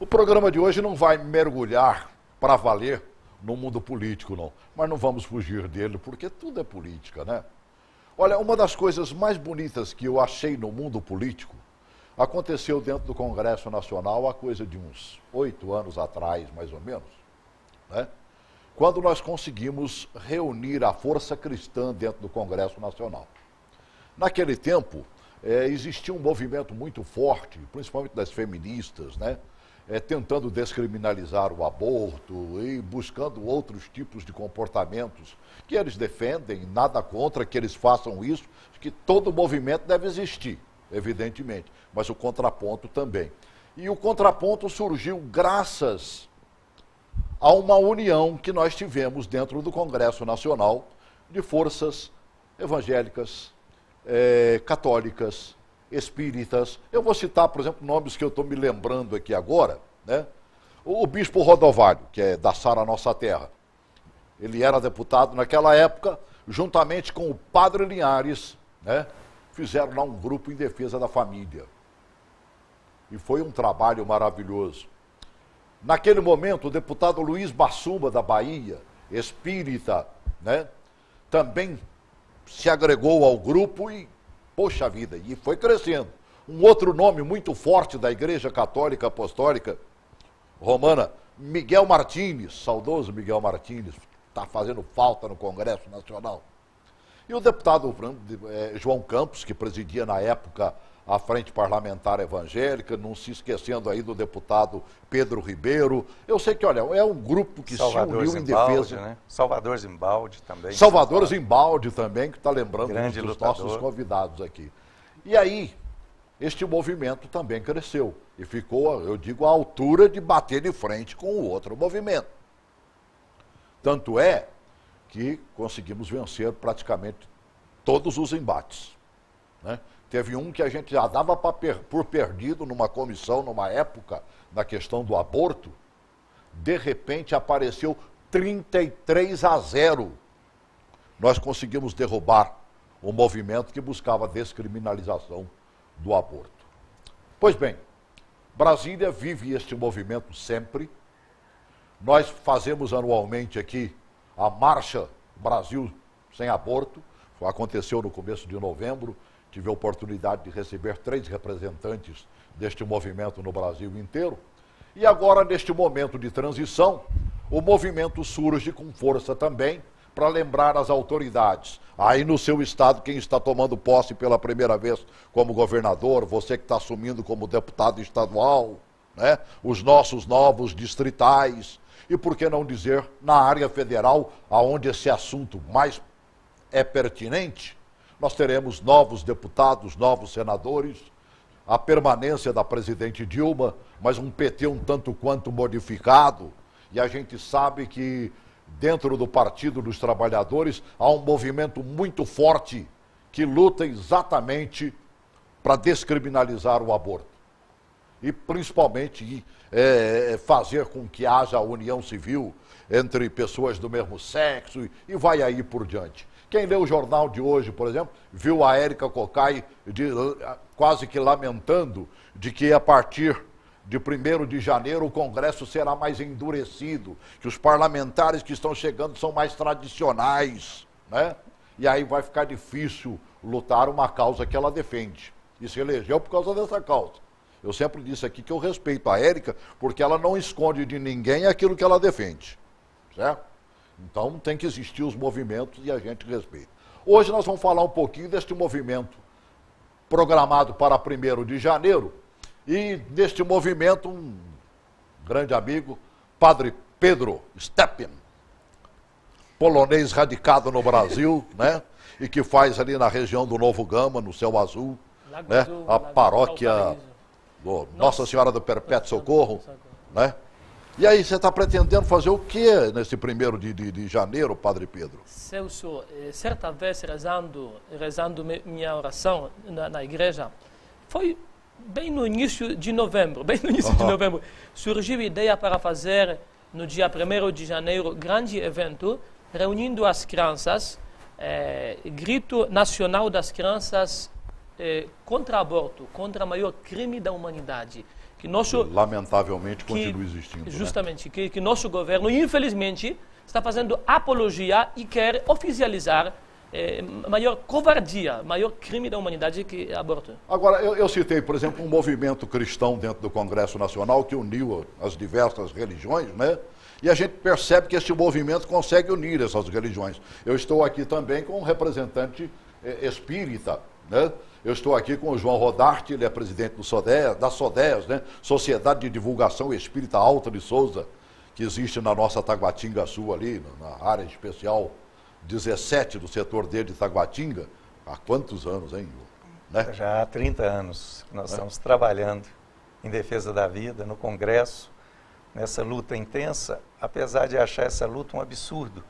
O programa de hoje não vai mergulhar para valer no mundo político, não. Mas não vamos fugir dele, porque tudo é política, né? Olha, uma das coisas mais bonitas que eu achei no mundo político aconteceu dentro do Congresso Nacional há coisa de uns 8 anos atrás, mais ou menos, né? Quando nós conseguimos reunir a força cristã dentro do Congresso Nacional. Naquele tempo, existia um movimento muito forte, principalmente das feministas, né? Tentando descriminalizar o aborto e buscando outros tipos de comportamentos que eles defendem, nada contra que eles façam isso, que todo movimento deve existir, evidentemente, mas o contraponto também. E o contraponto surgiu graças a uma união que nós tivemos dentro do Congresso Nacional de forças evangélicas, católicas, espíritas. Eu vou citar, por exemplo, nomes que eu estou me lembrando aqui agora, né? O bispo Rodovalho, que é da Sara Nossa Terra. Ele era deputado naquela época, juntamente com o padre Linhares, né? Fizeram lá um grupo em defesa da família. E foi um trabalho maravilhoso. Naquele momento, o deputado Luiz Bassuma, da Bahia, espírita, né? Também se agregou ao grupo e, poxa vida, e foi crescendo. Um outro nome muito forte da Igreja Católica Apostólica Romana, Miguel Martins, saudoso Miguel Martins, está fazendo falta no Congresso Nacional. E o deputado João Campos, que presidia na época a Frente Parlamentar Evangélica, não se esquecendo aí do deputado Pedro Ribeiro. Eu sei que, olha, é um grupo que Salvador se uniu em defesa. Né? Salvador Zimbaldi também. Salvador Zimbaldi também, que está lembrando Grande dos lutador. nossos convidados aqui. E aí, este movimento também cresceu e ficou, eu digo, à altura de bater de frente com o outro movimento. Tanto é que conseguimos vencer praticamente todos os embates, né? Teve um que a gente já dava por perdido numa comissão, numa época, na questão do aborto. De repente apareceu 33-0. Nós conseguimos derrubar o movimento que buscava a descriminalização do aborto. Pois bem, Brasília vive este movimento sempre. Nós fazemos anualmente aqui a Marcha Brasil Sem Aborto. Aconteceu no começo de novembro. Tive a oportunidade de receber 3 representantes deste movimento no Brasil inteiro. E agora, neste momento de transição, o movimento surge com força também para lembrar as autoridades. Aí no seu estado, quem está tomando posse pela primeira vez como governador, você que está assumindo como deputado estadual, né? Os nossos novos distritais, e por que não dizer na área federal, aonde esse assunto mais é pertinente, nós teremos novos deputados, novos senadores, a permanência da presidente Dilma, mas um PT um tanto quanto modificado, e a gente sabe que dentro do Partido dos Trabalhadores há um movimento muito forte que luta exatamente para descriminalizar o aborto. E principalmente fazer com que haja união civil entre pessoas do mesmo sexo e vai aí por diante. Quem leu o jornal de hoje, por exemplo, viu a Érica Cocai quase que lamentando de que a partir de 1º de janeiro o Congresso será mais endurecido, que os parlamentares que estão chegando são mais tradicionais, né? E aí vai ficar difícil lutar uma causa que ela defende. E se elegeu por causa dessa causa. Eu sempre disse aqui que eu respeito a Érica, porque ela não esconde de ninguém aquilo que ela defende, certo? Então tem que existir os movimentos e a gente respeita. Hoje nós vamos falar um pouquinho deste movimento programado para 1º de janeiro. E neste movimento, um grande amigo, Padre Pedro Stepien, polonês radicado no Brasil, né? E que faz ali na região do Novo Gama, no Céu Azul, né? A paróquia do Nossa Senhora do Perpétuo Socorro, né? E aí, você está pretendendo fazer o que nesse 1º de janeiro, Padre Pedro? Celso, certa vez rezando minha oração na igreja, foi bem no início de novembro, surgiu a ideia para fazer no dia 1º de janeiro grande evento, reunindo as crianças, grito nacional das crianças contra o aborto, contra o maior crime da humanidade. que nosso... Lamentavelmente continua existindo. Justamente, né? que nosso governo, infelizmente, está fazendo apologia e quer oficializar maior covardia, maior crime da humanidade que é aborto. Agora, eu citei, por exemplo, um movimento cristão dentro do Congresso Nacional que uniu as diversas religiões, né? E a gente percebe que esse movimento consegue unir essas religiões. Eu estou aqui também com um representante espírita, né? Eu estou aqui com o João Rodarte, ele é presidente da SODES, né? Sociedade de Divulgação Espírita Alta de Souza, que existe na nossa Taguatinga Sul ali, na área especial 17 do setor D de Taguatinga. Há quantos anos, hein? Né? Já há 30 anos que nós estamos trabalhando em defesa da vida, no Congresso, nessa luta intensa, apesar de achar essa luta um absurdo,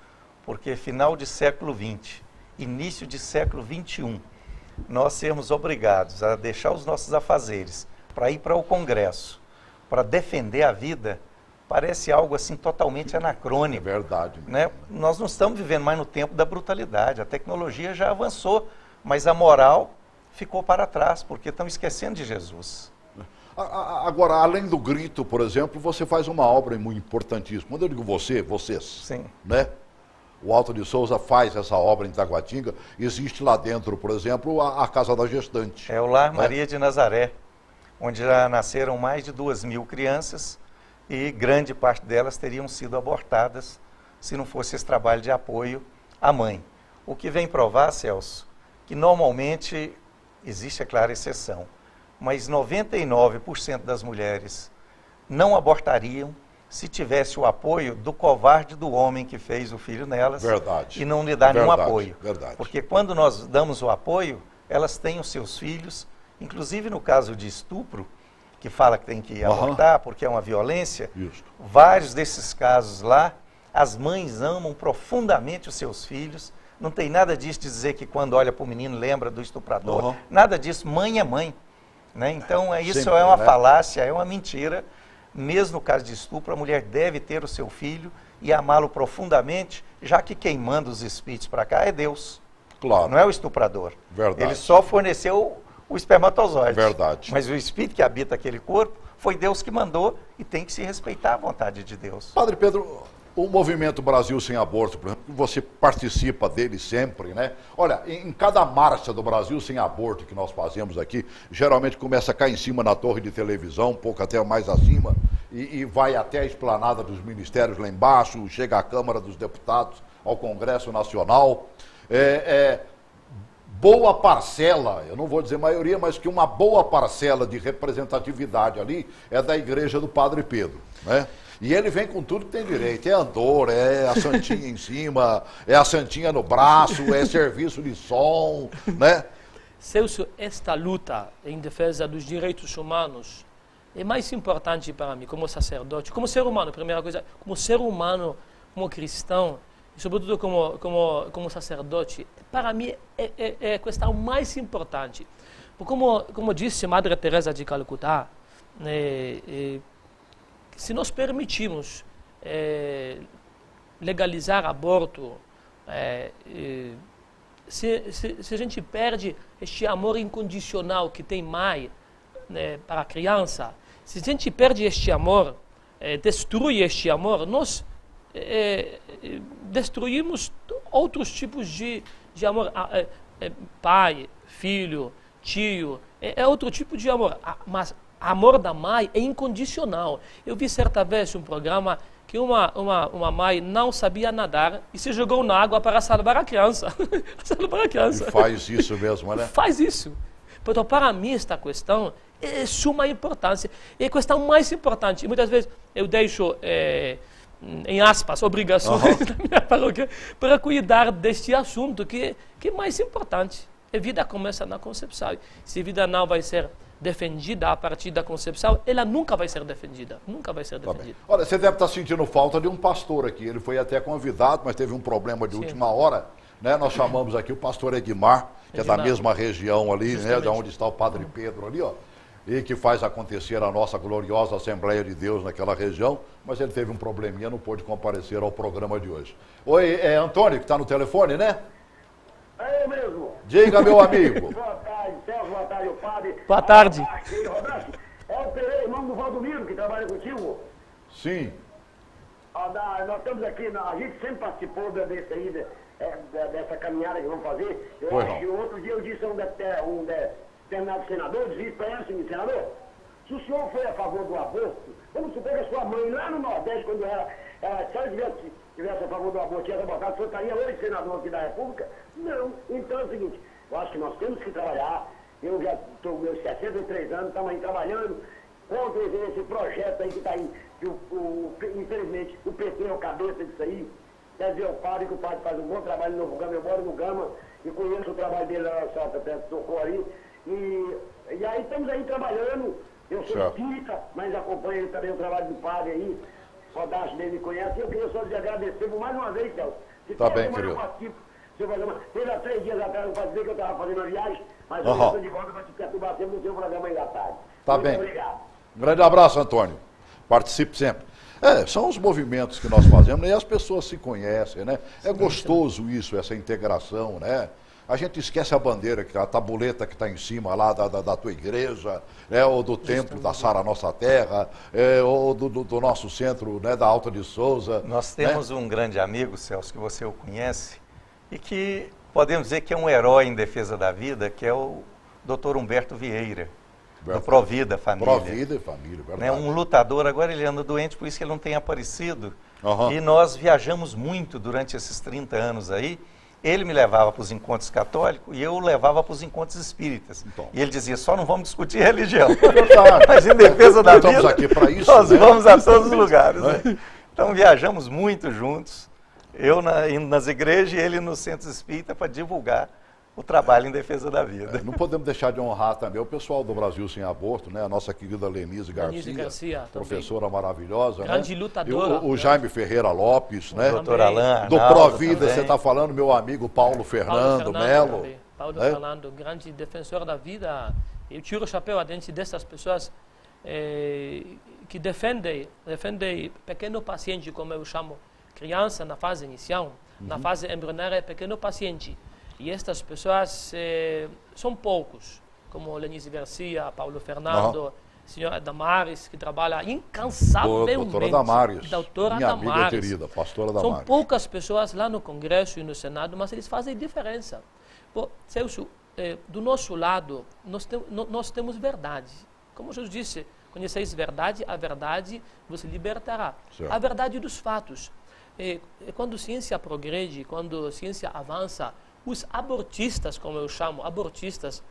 porque final de século XX, início de século XXI, nós sermos obrigados a deixar os nossos afazeres para ir para o Congresso, para defender a vida, parece algo assim totalmente anacrônico. É verdade. Né? Nós não estamos vivendo mais no tempo da brutalidade, a tecnologia já avançou, mas a moral ficou para trás, porque estão esquecendo de Jesus. Agora, além do grito, por exemplo, você faz uma obra muito importantíssima. Quando eu digo vocês, sim, né? O Alto de Souza faz essa obra em Taguatinga. Existe lá dentro, por exemplo, a Casa da Gestante. É o Lar Maria de Nazaré, onde já nasceram mais de 2.000 crianças e grande parte delas teriam sido abortadas se não fosse esse trabalho de apoio à mãe. O que vem provar, Celso, que normalmente existe, é claro, exceção, mas 99% das mulheres não abortariam se tivesse o apoio do covarde do homem que fez o filho nelas. Verdade. E não lhe dá nenhum apoio. Verdade. Porque quando nós damos o apoio, elas têm os seus filhos, inclusive no caso de estupro, que fala que tem que abortar porque é uma violência, Isso. Vários desses casos lá, as mães amam profundamente os seus filhos, não tem nada disso de dizer que quando olha para o menino lembra do estuprador, nada disso, mãe é mãe. Né? Então, isso sempre, é uma falácia, é uma mentira. Mesmo no caso de estupro, a mulher deve ter o seu filho e amá-lo profundamente, já que quem manda os espíritos para cá é Deus. Claro. Não é o estuprador. Verdade. Ele só forneceu o espermatozoide. Verdade. Mas o espírito que habita aquele corpo foi Deus que mandou e tem que se respeitar a vontade de Deus. Padre Pedro, o movimento Brasil Sem Aborto, por exemplo, você participa dele sempre, né? Olha, em cada marcha do Brasil Sem Aborto que nós fazemos aqui, geralmente começa a cair em cima na torre de televisão, um pouco até mais acima, e vai até a esplanada dos ministérios lá embaixo, chega à Câmara dos Deputados, ao Congresso Nacional. Boa parcela, eu não vou dizer maioria, mas que uma boa parcela de representatividade ali é da Igreja do Padre Pedro, né? E ele vem com tudo que tem direito, é andor, é a santinha em cima, é a santinha no braço, é serviço de som, né? Celso, esta luta em defesa dos direitos humanos é mais importante para mim como sacerdote, como ser humano, primeira coisa, como ser humano, como cristão, e sobretudo como sacerdote, para mim é a questão mais importante. Porque como disse Madre Teresa de Calcutá, se nós permitimos legalizar aborto, se a gente perde este amor incondicional que tem mãe, né, para a criança, se a gente perde este amor, destrui este amor, nós destruímos outros tipos de amor. Pai, filho, tio, é outro tipo de amor. Mas amor da mãe é incondicional. Eu vi certa vez um programa que uma mãe não sabia nadar e se jogou na água para salvar a criança. Salvar a criança. E faz isso mesmo, né? Faz isso. Então, para mim, esta questão é de suma importância. É a questão mais importante. E muitas vezes eu deixo, em aspas, obrigações da minha paróquia para cuidar deste assunto que é mais importante. A vida começa na concepção. Se a vida não vai ser defendida a partir da concepção, ela nunca vai ser defendida. Nunca vai ser defendida. Tá. Olha, você deve estar sentindo falta de um pastor aqui. Ele foi até convidado, mas teve um problema de última hora. Né? Nós chamamos aqui o pastor Edmar, que é da mesma região ali, né? De onde está o Padre Pedro ali, ó. E que faz acontecer a nossa gloriosa Assembleia de Deus naquela região, mas ele teve um probleminha, não pôde comparecer ao programa de hoje. Oi, é Antônio, que está no telefone, né? É eu mesmo. Diga, meu amigo. Boa tarde, Celso, boa tarde, o padre. Boa tarde. Aqui, Roberto, é o Pereira. irmão do Valdomiro, que trabalha contigo. Sim. Nós estamos aqui, a gente sempre participou desse aí, dessa caminhada que vamos fazer. Eu acho que outro dia eu disse a um determinado senador, eu disse para ele assim, senador, se o senhor foi a favor do aborto, vamos supor que a sua mãe lá no Nordeste, quando se ela tivesse a favor do aborto, tinha abortado, o senhor estaria hoje senador aqui da República? Não. Então é o seguinte, eu acho que nós temos que trabalhar, eu já estou com meus 63 anos, estamos aí trabalhando contra esse projeto aí que está aí, que infelizmente o PT é o cabeça disso aí. Quer dizer, o padre, que o padre faz um bom trabalho no Novo Gama, eu moro no Gama e conheço o trabalho dele lá na Santa Pedra de Socorro ali. E aí estamos aí trabalhando, eu sou espírita, mas acompanho também o trabalho do padre aí, o Rodache dele me conhece, e eu queria só lhe agradecer por mais uma vez, Celso. Tá bem, querido. Teve há 3 dias atrás, eu posso dizer que eu estava fazendo uma viagem, mas eu estou de volta para te perturbar sempre no seu programa aí da tarde. Tá Muito bem. obrigado. Um grande abraço, Antônio. Participe sempre. São os movimentos que nós fazemos e as pessoas se conhecem, né? É gostoso isso, essa integração, né? A gente esquece a bandeira, a tabuleta que está em cima lá da tua igreja, né? Ou do templo da Sara Nossa Terra, ou do nosso centro, né? Da Alta de Souza. Nós temos um grande amigo, Celso, que você o conhece, e que podemos dizer que é um herói em defesa da vida, que é o Dr. Humberto Vieira. Do Provida Família. Provida e Família, verdade. Né? Um lutador, agora ele anda doente, por isso que ele não tem aparecido. Uhum. E nós viajamos muito durante esses 30 anos aí. Ele me levava para os encontros católicos e eu o levava para os encontros espíritas. Então. E ele dizia, só não vamos discutir religião. Mas em defesa da vida, estamos aqui para isso, nós né? vamos a todos os lugares. Né? Então viajamos muito juntos. Eu indo nas igrejas e ele nos centros espíritas para divulgar o trabalho em defesa da vida. Não podemos deixar de honrar também o pessoal do Brasil Sem Aborto, né? A nossa querida Lenise Garcia, professora maravilhosa, grande né? lutadora. O Jaime Ferreira Lopes, né? Doutor Alain do Arnaldo Provida, também. você está falando, meu amigo Paulo Fernando Melo. Paulo né? Fernando, grande defensor da vida. Eu tiro o chapéu diante dessas pessoas que defendem pequeno paciente, como eu chamo, criança na fase inicial, na fase embrionária, pequeno paciente. E estas pessoas são poucos, como Lenise Garcia, Paulo Fernando, senhora Damares, que trabalha incansavelmente. Doutora Damares, doutora minha Damares. amiga querida, pastora Damares. São poucas pessoas lá no Congresso e no Senado, mas eles fazem diferença. Pô, Celso, do nosso lado, nós temos verdade. Como Jesus disse, conheceis verdade, a verdade vos libertará. Certo. A verdade dos fatos. Quando a ciência progrede, quando a ciência avança, os abortistas, como eu chamo, abortistas,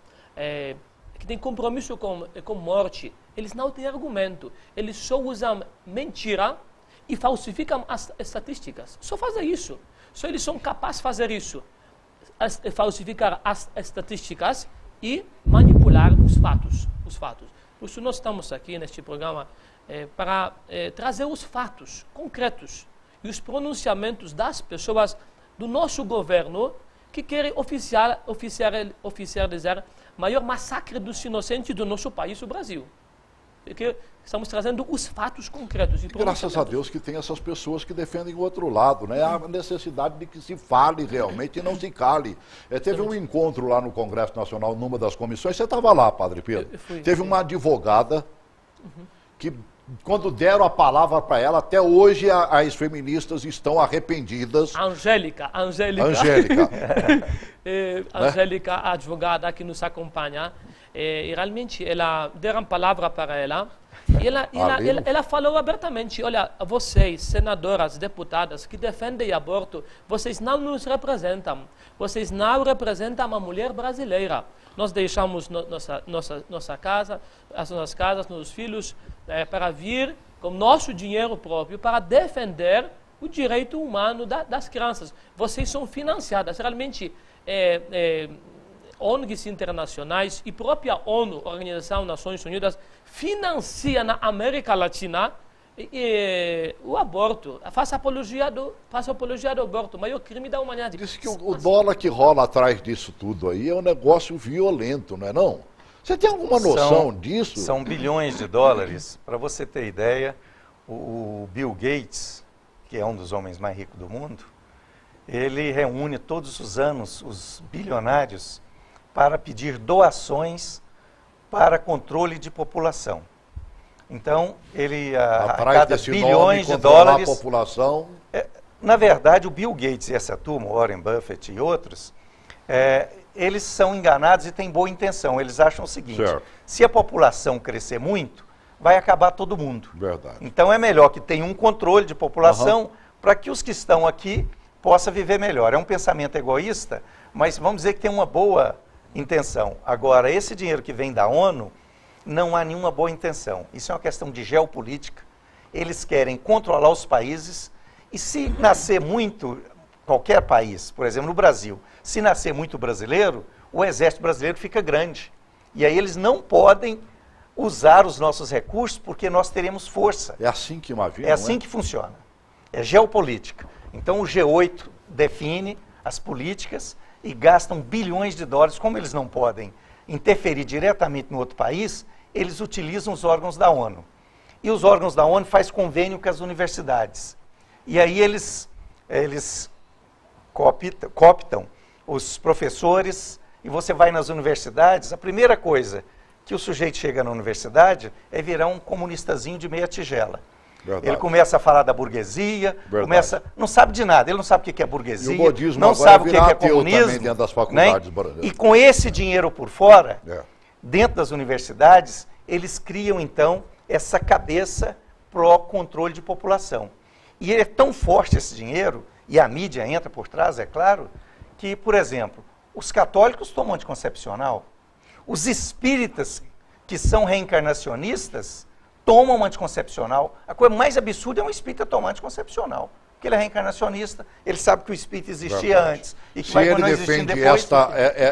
que têm compromisso com morte, eles não têm argumento. Eles só usam mentira e falsificam as estatísticas. Só fazem isso. Só eles são capazes de fazer isso. Falsificar as estatísticas e manipular os fatos. Por isso nós estamos aqui neste programa para trazer os fatos concretos e os pronunciamentos das pessoas do nosso governo que querem oficializar o maior massacre dos inocentes do nosso país, o Brasil. Porque estamos trazendo os fatos concretos. E graças a Deus que tem essas pessoas que defendem o outro lado, né? Há necessidade de que se fale realmente e não se cale. Teve um encontro lá no Congresso Nacional, numa das comissões, você estava lá, Padre Pedro. Eu fui. Teve uma advogada que, quando deram a palavra para ela, até hoje as feministas estão arrependidas. Angélica. Angélica, a advogada que nos acompanha, e realmente ela deram palavra para ela. E ela falou abertamente, olha, vocês, senadoras, deputadas que defendem aborto, vocês não nos representam. Vocês não representam a mulher brasileira. Nós deixamos nossa casa, as nossas casas, nossos filhos, para vir com nosso dinheiro próprio para defender o direito humano das crianças. Vocês são financiadas. Realmente, ONGs internacionais e própria ONU, Organização das Nações Unidas, financia na América Latina o aborto. Faça apologia do aborto, o maior crime da humanidade. Diz que o dólar que rola atrás disso tudo aí é um negócio violento, não é não? Você tem alguma noção disso? São bilhões de dólares. Para você ter ideia, o Bill Gates, que é um dos homens mais ricos do mundo, ele reúne todos os anos os bilionários para pedir doações para controle de população. Então, ele Atrás arrecada desse bilhões nome, de dólares. a população. Na verdade, o Bill Gates e essa turma, Warren Buffett e outros, eles são enganados e têm boa intenção. Eles acham o seguinte, Certo. se a população crescer muito, vai acabar todo mundo. Verdade. Então é melhor que tenha um controle de população para que os que estão aqui possam viver melhor. É um pensamento egoísta, mas vamos dizer que tem uma boa intenção. Agora, esse dinheiro que vem da ONU, não há nenhuma boa intenção. Isso é uma questão de geopolítica. Eles querem controlar os países e se nascer muito, qualquer país, por exemplo, no Brasil, se nascer muito brasileiro, o exército brasileiro fica grande. E aí eles não podem usar os nossos recursos porque nós teremos força. É assim que imagina. É assim que funciona. É geopolítica. Então o G8 define as políticas e gastam bilhões de dólares. Como eles não podem interferir diretamente no outro país, eles utilizam os órgãos da ONU. E os órgãos da ONU fazem convênio com as universidades. E aí eles cooptam os professores, e você vai nas universidades, a primeira coisa que o sujeito chega na universidade é virar um comunistazinho de meia tigela. Verdade. Ele começa a falar da burguesia, não sabe de nada, ele não sabe o que é burguesia, E o budismo não agora sabe o que é ateu comunismo. também dentro das faculdades né? brasileiras. E com esse dinheiro por fora, É. dentro das universidades, eles criam então essa cabeça pro controle de população. E é tão forte esse dinheiro, e a mídia entra por trás, é claro, que, por exemplo, os católicos tomam anticoncepcional, os espíritas, que são reencarnacionistas, tomam anticoncepcional. A coisa mais absurda é um espírita tomar anticoncepcional, porque ele é reencarnacionista, ele sabe que o espírito existia antes e que Se vai ele não existir defende depois.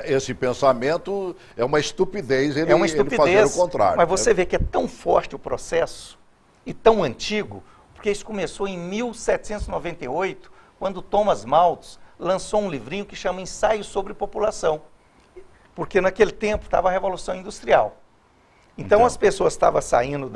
esse pensamento, é uma estupidez ele, É uma ele estupidez, fazer o contrário. mas você né? vê que é tão forte o processo e tão antigo, porque isso começou em 1798, quando Thomas Malthus lançou um livrinho que chama Ensaio sobre População, porque naquele tempo estava a Revolução Industrial. Então as pessoas estavam saindo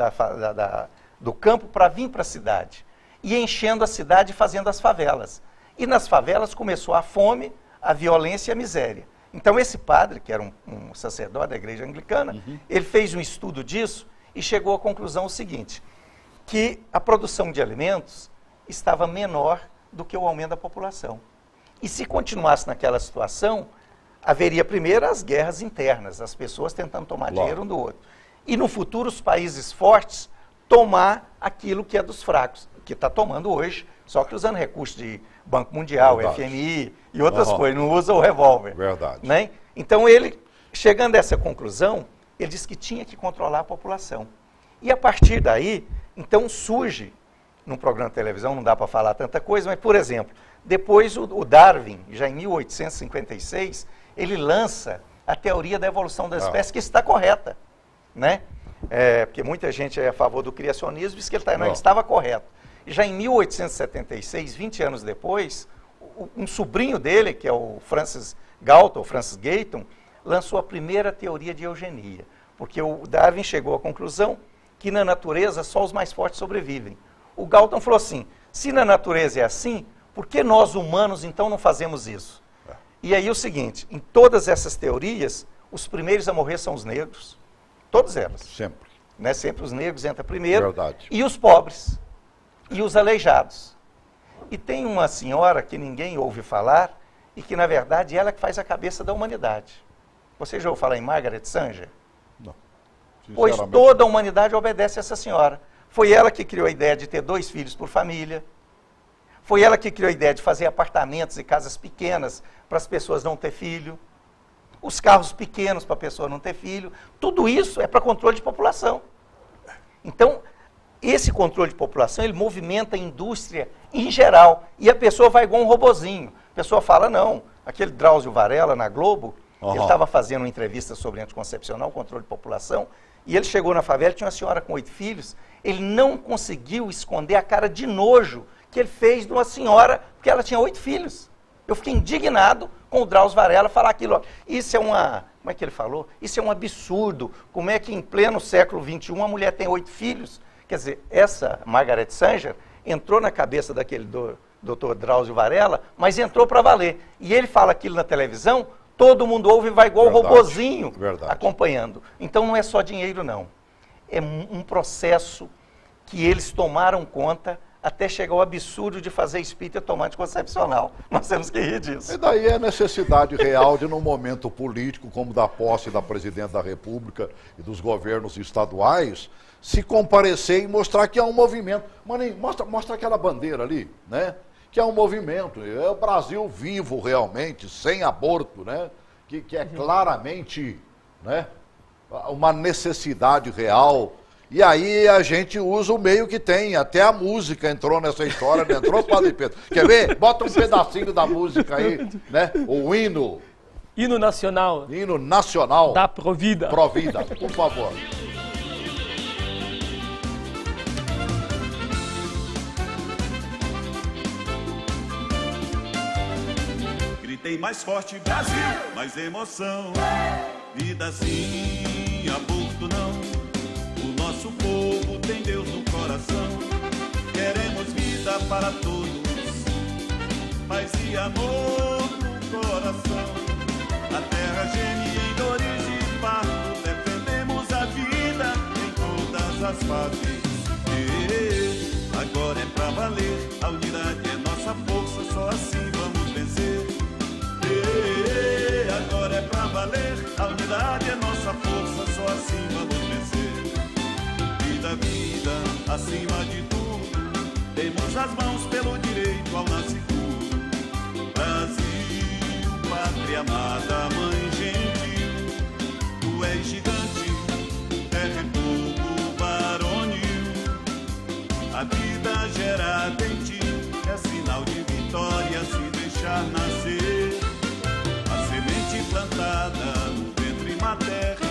do campo para vir para a cidade, e enchendo a cidade e fazendo as favelas. E nas favelas começou a fome, a violência e a miséria. Então esse padre, que era um sacerdote da igreja anglicana, ele fez um estudo disso e chegou à conclusão seguinte, que a produção de alimentos estava menor do que o aumento da população. E se continuasse naquela situação, haveria primeiro as guerras internas, as pessoas tentando tomar dinheiro um do outro. E no futuro os países fortes tomar aquilo que é dos fracos, que está tomando hoje, só que usando recursos de Banco Mundial, FMI e outras coisas, não usa o revólver. Verdade. Né? Então ele, chegando a essa conclusão, ele disse que tinha que controlar a população. E a partir daí, então surge, num programa de televisão, não dá para falar tanta coisa, mas, por exemplo, depois o Darwin, já em 1856, ele lança a teoria da evolução das espécies, que está correta, né? Porque muita gente é a favor do criacionismo, diz que ele estava correto. E já em 1876, 20 anos depois, um sobrinho dele, que é o Francis Galton, lançou a primeira teoria de eugenia, porque o Darwin chegou à conclusão que na natureza só os mais fortes sobrevivem. O Galton falou assim, se na natureza é assim, por que nós humanos então não fazemos isso? E aí o seguinte, em todas essas teorias, os primeiros a morrer são os negros, todas elas. Sempre. Né? Sempre os negros entram primeiro, Verdade. e os pobres, e os aleijados. E tem uma senhora que ninguém ouve falar, e que na verdade ela que faz a cabeça da humanidade. Você já ouviu falar em Margaret Sanger? Não. Pois Sinceramente, toda a humanidade obedece a essa senhora. Foi ela que criou a ideia de ter 2 filhos por família. Foi ela que criou a ideia de fazer apartamentos e casas pequenas para as pessoas não ter filho. Os carros pequenos para a pessoa não ter filho. Tudo isso é para controle de população. Então, esse controle de população, ele movimenta a indústria em geral. E a pessoa vai igual um robozinho. A pessoa fala, não, aquele Drauzio Varela na Globo, ele estava fazendo uma entrevista sobre anticoncepcional, controle de população, e ele chegou na favela, tinha uma senhora com 8 filhos, ele não conseguiu esconder a cara de nojo que ele fez de uma senhora, porque ela tinha 8 filhos. Eu fiquei indignado com o Drauzio Varela falar aquilo. Ó, isso é uma, como é que ele falou? Isso é um absurdo. Como é que em pleno século XXI uma mulher tem 8 filhos? Quer dizer, essa Margaret Sanger entrou na cabeça daquele doutor Drauzio Varela, mas entrou para valer. E ele fala aquilo na televisão, todo mundo ouve e vai igual o robozinho acompanhando. Então não é só dinheiro, não. é um processo que eles tomaram conta até chegar ao absurdo de fazer espírito tomar anticoncepcional. Nós temos que rir disso. E daí é a necessidade real de, num momento político, como da posse da Presidente da República e dos governos estaduais, se comparecer e mostrar que há um movimento. Maninho, mostra aquela bandeira ali, né? Que é um movimento. É o Brasil vivo realmente, sem aborto, né? Que é claramente, né, uma necessidade real. E aí a gente usa o meio que tem, até a música entrou nessa história, não entrou, Padre Pedro? Quer ver? Bota um pedacinho da música aí, né? O hino. Hino nacional. Hino nacional. Da Provida. Provida, por favor. Gritei mais forte, Brasil, mais emoção. Vida sim, aborto não. O nosso povo tem Deus no coração. Queremos vida para todos, paz e amor no coração. A terra geme em dores de parto. Defendemos a vida em todas as fases. Agora é pra valer. A unidade é nossa força, só assim vamos vencer. Agora é pra valer. A unidade é nossa força, só assim vamos vencer. Vida, acima de tudo, temos as mãos pelo direito ao nascituro. Brasil, pátria amada, mãe gentil, tu és gigante, terra e povo varonil. A vida gerada em ti é sinal de vitória se deixar nascer. A semente plantada no ventre materno,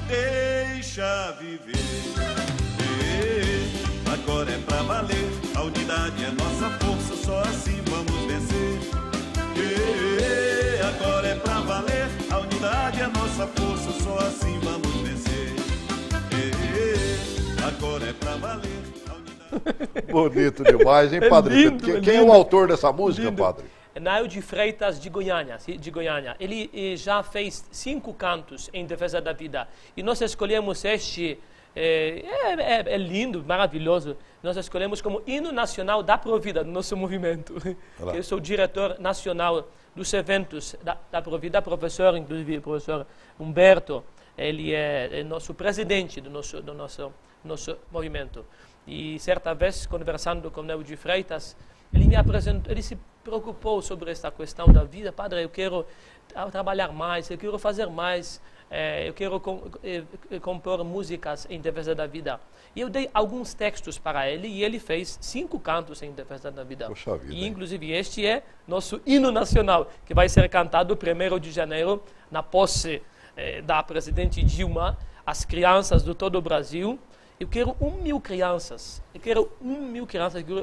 deixa viver. Agora é pra valer. A unidade é nossa força, só assim vamos vencer. Agora é pra valer. A unidade é nossa força, só assim vamos vencer. Agora é pra valer. Bonito demais, hein, Padre? Lindo, Quem é o autor dessa música, lindo. Padre? Nael de Freitas de Goiânia. Ele já fez 5 cantos em defesa da vida. E nós escolhemos este, é lindo, maravilhoso. Nós escolhemos como hino nacional da Provida, do nosso movimento. Eu sou o diretor nacional dos eventos da Provida, professor, inclusive o professor Humberto. Ele é nosso presidente do nosso movimento. E certa vez, conversando com Nael de Freitas, ele me apresentou, ele se preocupou sobre esta questão da vida. Padre, eu quero trabalhar mais, eu quero fazer mais, eu quero compor músicas em defesa da vida. E eu dei alguns textos para ele e ele fez 5 cantos em defesa da vida. Poxa vida, e inclusive este é nosso hino nacional, que vai ser cantado 1º de janeiro, na posse da presidente Dilma, às crianças de todo o Brasil. Eu quero 1.000 crianças,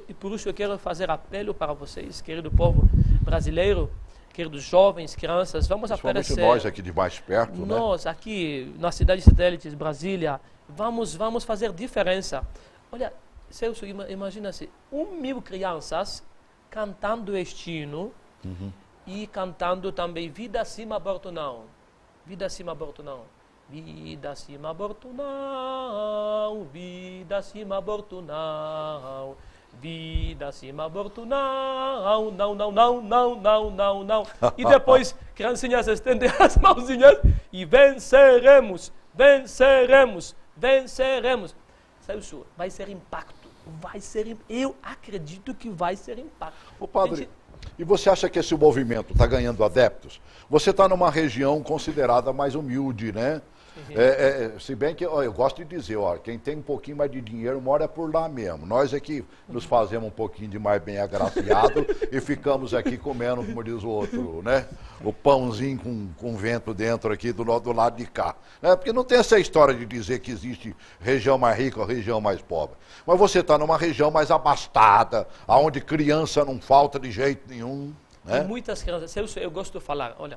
e por isso eu quero fazer apelo para vocês, querido povo brasileiro, queridos jovens, crianças, vamos aparecer. Nós aqui de mais perto, nós aqui na cidade de satélites, Brasília, vamos fazer diferença. Olha, Celso, imagina-se, 1.000 crianças cantando este hino e cantando também Vida Sim, Aborto Não. Vida Sim, Aborto Não. Vida sim, aborto não, vida sim, aborto não, vida sim, aborto não, não, não, não, não, não, não, não. E depois, criancinhas estendem as mãozinhas e venceremos, venceremos, venceremos. Sabe isso? Vai ser impacto, eu acredito que vai ser impacto. Ô padre, e você acha que esse movimento está ganhando adeptos? Você está numa região considerada mais humilde, né? Se bem que eu gosto de dizer, quem tem um pouquinho mais de dinheiro mora por lá mesmo. Nós aqui nos fazemos um pouquinho de mais bem agraciado e ficamos aqui comendo, como diz o outro, né? O pãozinho com vento dentro aqui do lado de cá. Porque não tem essa história de dizer que existe região mais rica ou região mais pobre. Mas você está numa região mais abastada, onde criança não falta de jeito nenhum. Né? Tem muitas crianças. Eu gosto de falar, olha,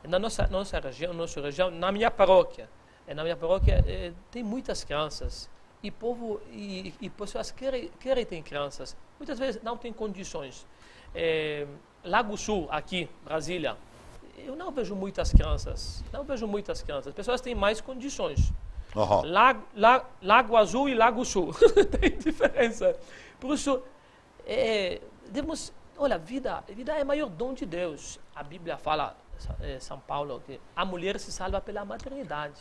na nossa região, na minha paróquia, tem muitas crianças e povo e pessoas querem ter crianças. Muitas vezes não tem condições. Lago Sul, aqui, Brasília, eu não vejo muitas crianças. As pessoas têm mais condições. Uhum. Lago Azul e Lago Sul. Tem diferença. Por isso, olha, a vida é o maior dom de Deus. A Bíblia fala, São Paulo, que a mulher se salva pela maternidade.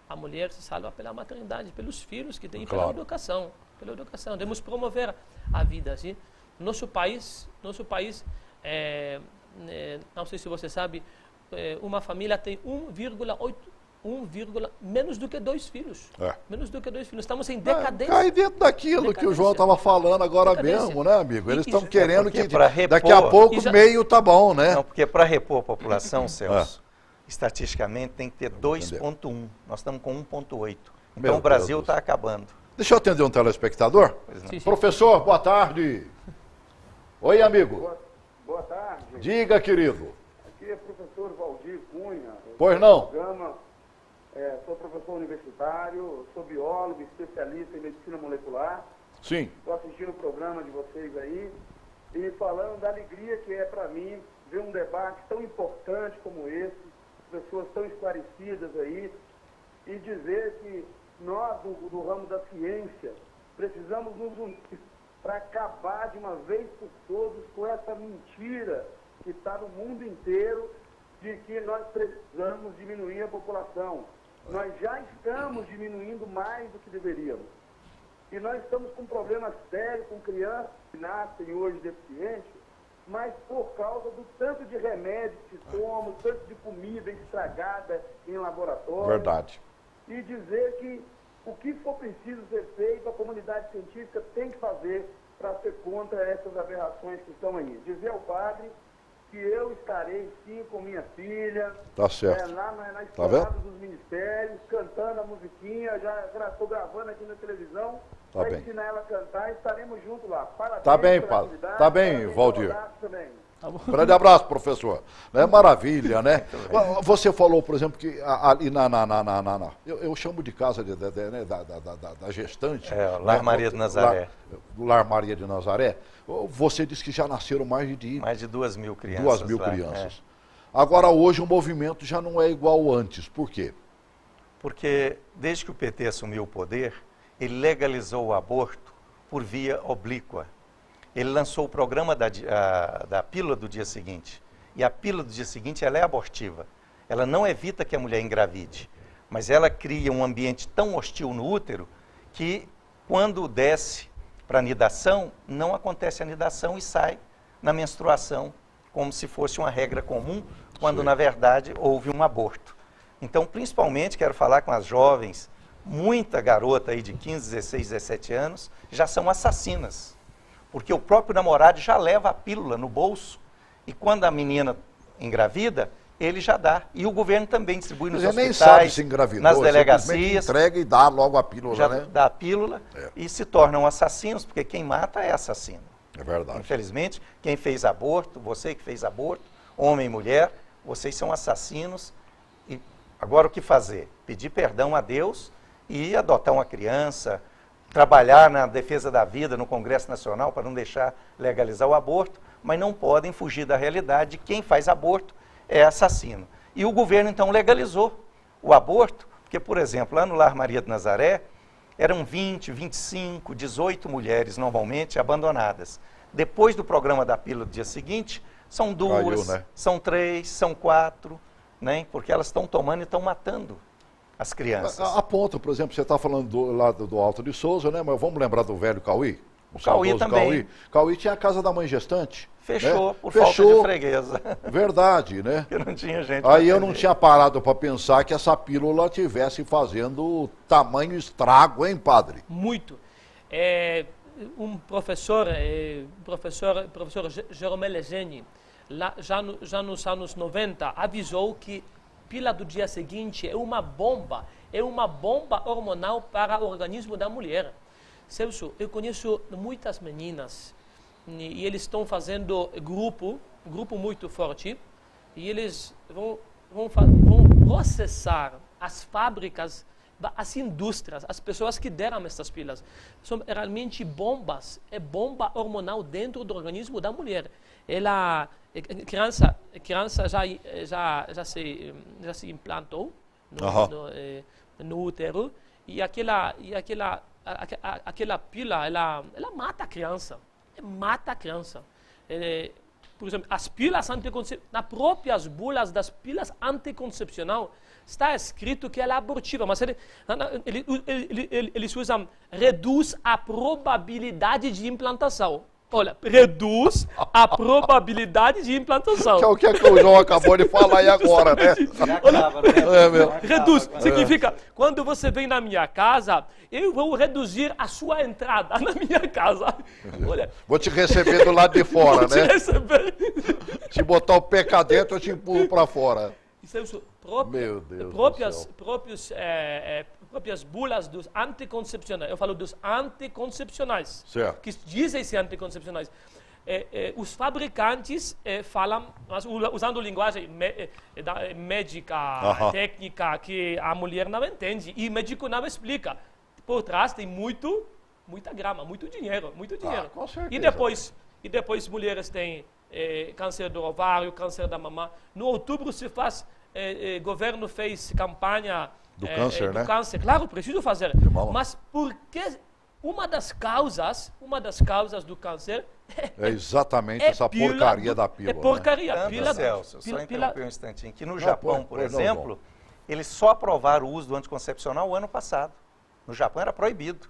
A mulher se salva pela maternidade, pelos filhos que tem, claro. pela educação. Devemos promover a vida. Assim. Nosso país, não sei se você sabe, uma família tem 1,8, menos do que 2 filhos. Menos do que 2 filhos. Estamos em decadência. Cai dentro daquilo que o João estava falando agora mesmo, né, amigo? Eles estão querendo que daqui a pouco meio tá bom, né? Não, porque para repor a população, Celso, estatisticamente tem que ter 2,1. Nós estamos com 1,8. Então o Brasil está acabando. Deixa eu atender um telespectador. Sim. Professor, boa tarde. Oi, amigo. Boa tarde. Diga, querido. Aqui é o professor Valdir Cunha. Pois não. Sou professor universitário, sou biólogo, especialista em medicina molecular. Sim. Estou assistindo o programa de vocês aí e falando da alegria que é para mim ver um debate tão importante como esse, pessoas tão esclarecidas aí, e dizer que nós, do ramo da ciência, precisamos nos unir para acabar de uma vez por todas com essa mentira que está no mundo inteiro de que nós precisamos diminuir a população. Nós já estamos diminuindo mais do que deveríamos. E nós estamos com problemas sérios com crianças que nascem hoje deficientes, mas por causa do tanto de remédio que tomam, tanto de comida estragada em laboratório. Verdade. E dizer que o que for preciso ser feito, a comunidade científica tem que fazer para ser contra essas aberrações que estão aí. Dizer ao padre que eu estarei sim com minha filha, tá certo. Lá na esplanada dos ministérios, cantando a musiquinha, já estou gravando aqui na televisão, para ensinar ela a cantar, estaremos juntos lá. Parabéns. Tá bem, padre. Tá bem, Valdir. Tá bom. Grande abraço, professor. É maravilha, né? Você falou, por exemplo, que ali eu chamo de casa da gestante. O Lar Maria de Nazaré. Do Lar Maria de Nazaré. Você disse que já nasceram mais de 2.000 crianças. 2.000 crianças. Agora, hoje, o movimento já não é igual antes. Por quê? Porque, desde que o PT assumiu o poder, ele legalizou o aborto por via oblíqua. Ele lançou o programa da pílula do dia seguinte. E a pílula do dia seguinte, ela é abortiva. Ela não evita que a mulher engravide, mas ela cria um ambiente tão hostil no útero que, quando desce para a anidação, não acontece a anidação e sai na menstruação, como se fosse uma regra comum, quando, na verdade, houve um aborto. Então, principalmente, quero falar com as jovens, muita garota aí de 15, 16, 17 anos, já são assassinas. Porque o próprio namorado já leva a pílula no bolso e quando a menina engravida, ele já dá. E o governo também distribui nos hospitais, nem sabe se engravidou, nas delegacias. Entrega e dá logo a pílula, já né? dá a pílula e se tornam assassinos, porque quem mata é assassino. É verdade. Infelizmente, quem fez aborto, você que fez aborto, homem e mulher, vocês são assassinos. E agora o que fazer? Pedir perdão a Deus e adotar uma criança, trabalhar na defesa da vida no Congresso Nacional para não deixar legalizar o aborto, mas não podem fugir da realidade de quem faz aborto é assassino. E o governo, então, legalizou o aborto, porque, por exemplo, lá no Lar Maria de Nazaré, eram 20, 25, 18 mulheres, normalmente, abandonadas. Depois do programa da pílula do dia seguinte, são 2, né? São 3, são 4, né? Porque elas estão tomando e estão matando as crianças. A ponto, por exemplo, você está falando lá do Alto de Souza, né? Mas vamos lembrar do velho Cauí? O Cauí também. Cauí tinha a casa da mãe gestante. Fechou, né? Por falta de freguesa. Verdade, né? Porque não tinha gente. Aí eu não tinha parado para pensar que essa pílula estivesse fazendo tamanho estrago, hein, padre? Muito. Um professor Jerome Legeni, já nos anos 90, avisou que pílula do dia seguinte é uma bomba hormonal para o organismo da mulher. Celso, eu conheço muitas meninas e eles estão fazendo grupo muito forte e eles vão processar as fábricas, as indústrias, as pessoas que deram essas pílulas. São realmente bombas, é bomba hormonal dentro do organismo da mulher. Ela, criança já se implantou no útero E aquela pílula, ela mata a criança. Mata a criança. Por exemplo, as pílulas anticoncepcionais, nas próprias bulas das pílulas anticoncepcionais, está escrito que ela é abortiva, mas eles usam, reduz a probabilidade de implantação. Olha, reduz a probabilidade de implantação. Que é o que o João acabou de falar aí agora, né? Reduz, significa, quando você vem na minha casa, eu vou reduzir a sua entrada na minha casa. Olha, vou te receber do lado de fora, vou né? Te receber. Se botar o pé cá dentro, eu te empurro para fora. Isso é Meu Deus próprias bulas dos anticoncepcionais. Eu falo dos anticoncepcionais. Certo. Que dizem ser anticoncepcionais. Os fabricantes falam, mas usando linguagem médica, técnica, que a mulher não entende. E o médico não explica. Por trás tem muita grama, muito dinheiro. Com certeza. E depois mulheres têm câncer do ovário, câncer da mama. No outubro se faz, governo fez campanha do câncer, né? Câncer. Claro, preciso fazer. Mas por que uma das causas do câncer é exatamente essa porcaria da pílula. É porcaria. Né? Pílula, Celso, só interromper um instantinho. Que no Japão, por exemplo, eles só aprovaram o uso do anticoncepcional o ano passado. No Japão era proibido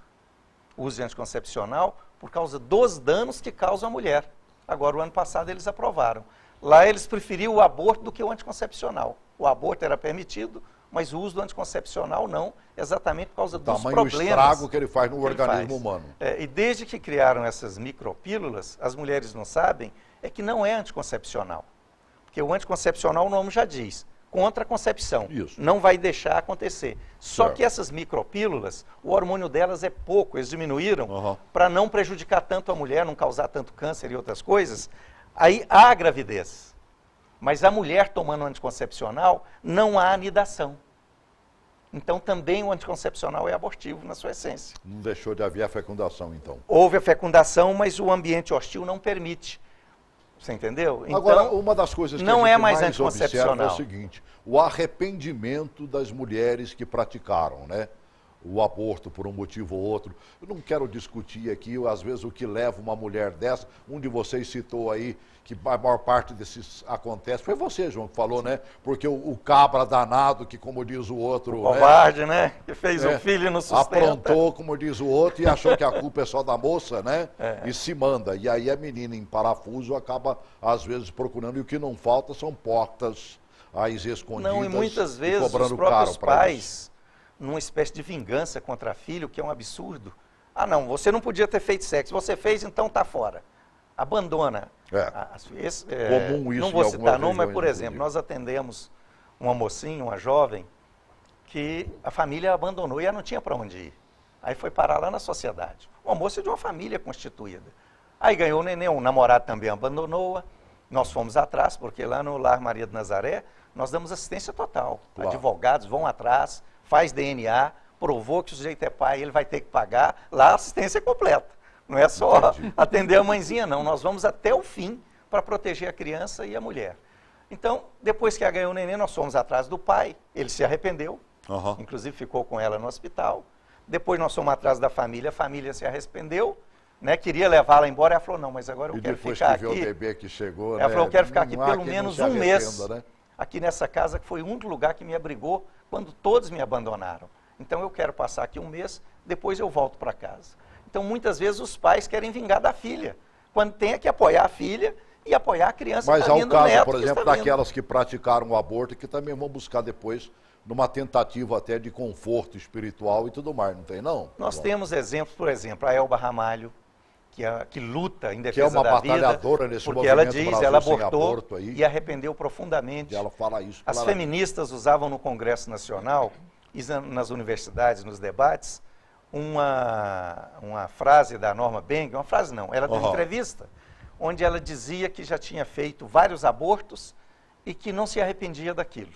o uso de anticoncepcional por causa dos danos que causa a mulher. Agora, o ano passado, eles aprovaram. Lá, eles preferiam o aborto do que o anticoncepcional. O aborto era permitido, mas o uso do anticoncepcional não, exatamente por causa dos problemas. O estrago que ele faz no organismo humano. E desde que criaram essas micropílulas, as mulheres não sabem, é que não é anticoncepcional. Porque o anticoncepcional, o nome já diz, contra a concepção. Isso. Não vai deixar acontecer. Só que essas micropílulas, o hormônio delas é pouco, eles diminuíram para não prejudicar tanto a mulher, não causar tanto câncer e outras coisas. Aí há gravidez. Mas a mulher tomando anticoncepcional, não há anidação. Então também o anticoncepcional é abortivo na sua essência. Não deixou de haver a fecundação, então. Houve a fecundação, mas o ambiente hostil não permite. Você entendeu? Então, agora, uma das coisas que não a gente é mais mais observa é o anticoncepcional. seguinte, o arrependimento das mulheres que praticaram, né? O aborto por um motivo ou outro. Eu não quero discutir aqui, às vezes, o que leva uma mulher dessa. Um de vocês citou aí que a maior parte desses acontece. Foi você, João, que falou, né? Porque o cabra danado, que como diz o outro... O covarde, né? Que fez um filho e não sustenta. Aprontou, como diz o outro, e achou que a culpa é só da moça, né? E se manda. E aí a menina em parafuso acaba, às vezes, procurando. E o que não falta são portas às escondidas. Não, e muitas vezes os próprios pais, numa espécie de vingança contra a filha, o que é um absurdo. Ah, não, você não podia ter feito sexo. Você fez, então tá fora. Abandona. Comum isso. Não vou citar nome, mas, por exemplo, nós atendemos uma mocinha, uma jovem, que a família abandonou e ela não tinha para onde ir. Aí foi parar lá na sociedade. Uma moça de uma família constituída. Aí ganhou o neném, o namorado também abandonou-a. Nós fomos atrás, porque lá no Lar Maria de Nazaré, nós damos assistência total. Claro. Advogados vão atrás, faz DNA, provou que o sujeito é pai, ele vai ter que pagar. Lá a assistência é completa. Não é só atender a mãezinha, não. Nós vamos até o fim para proteger a criança e a mulher. Então, depois que ela ganhou o neném, nós fomos atrás do pai. Ele se arrependeu, inclusive ficou com ela no hospital. Depois nós fomos atrás da família, a família se arrependeu, né? Queria levá-la embora. Ela falou, não, mas agora eu quero ficar aqui. E depois que viu o bebê que chegou, ela falou, eu quero ficar aqui pelo que menos um mês, né? Aqui nessa casa, que foi o único lugar que me abrigou quando todos me abandonaram. Então, eu quero passar aqui um mês, depois eu volto para casa. Então, muitas vezes, os pais querem vingar da filha, quando tem que apoiar a filha e apoiar a criança que está vindo, Mas há o caso, por exemplo, daquelas que praticaram o aborto e que também vão buscar depois, numa tentativa até de conforto espiritual e tudo mais, não tem não? Nós temos exemplos, por exemplo, a Elba Ramalho, que luta em defesa da vida. Que é uma batalhadora nesse porque ela movimento diz, ela abortou aí, e arrependeu profundamente. E ela fala isso. As feministas usavam no Congresso Nacional e nas universidades, nos debates, uma frase da Norma Beng, uma frase não, ela deu uma entrevista, onde ela dizia que já tinha feito vários abortos e que não se arrependia daquilo.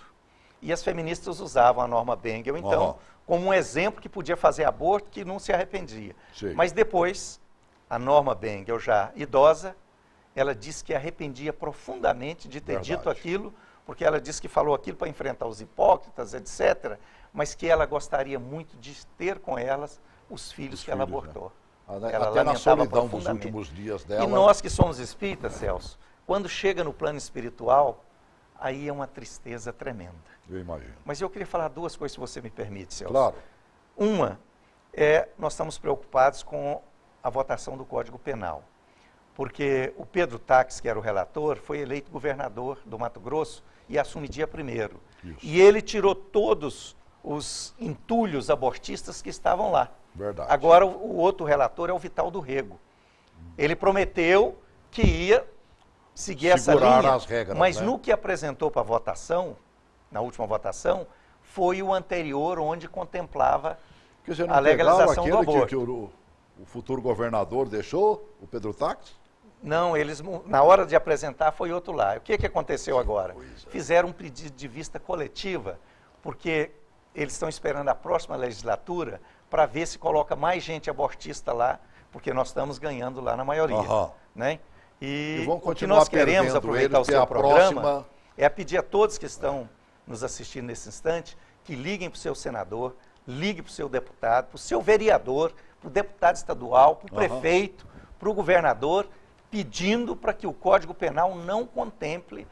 E as feministas usavam a Norma Bengel, então, como um exemplo que podia fazer aborto, que não se arrependia. Sim. Mas depois, a Norma Bengel, já idosa, ela disse que arrependia profundamente de ter dito aquilo, porque ela disse que falou aquilo para enfrentar os hipócritas, etc., mas que ela gostaria muito de ter com elas os filhos que ela abortou. Né? Ela até na solidão dos últimos dias dela. E nós que somos espíritas, Celso, quando chega no plano espiritual, aí é uma tristeza tremenda. Eu imagino. Mas eu queria falar duas coisas, se você me permite, Celso. Claro. Uma, nós estamos preocupados com a votação do Código Penal, porque o Pedro Táxi, que era o relator, foi eleito governador do Mato Grosso e assume dia 1º. E ele tirou todos os entulhos abortistas que estavam lá. Verdade. Agora, o outro relator é o Vital do Rego. Ele prometeu que ia seguir essa linha, as regras, mas né? no que apresentou para votação, na última votação, foi o anterior, onde contemplava Quer dizer, não a legalização do aborto. Que o futuro governador deixou, o Pedro Táxi? Não, eles, na hora de apresentar, foi outro lá. O que aconteceu agora? Fizeram um pedido de vista coletiva, porque eles estão esperando a próxima legislatura para ver se coloca mais gente abortista lá, porque nós estamos ganhando lá na maioria. Né? E vão o que nós queremos, aproveitar o seu programa, é pedir a todos que estão nos assistindo nesse instante, que liguem para o seu senador, ligue para o seu deputado, para o seu vereador, para o deputado estadual, para o prefeito, para o governador, pedindo para que o Código Penal não contemple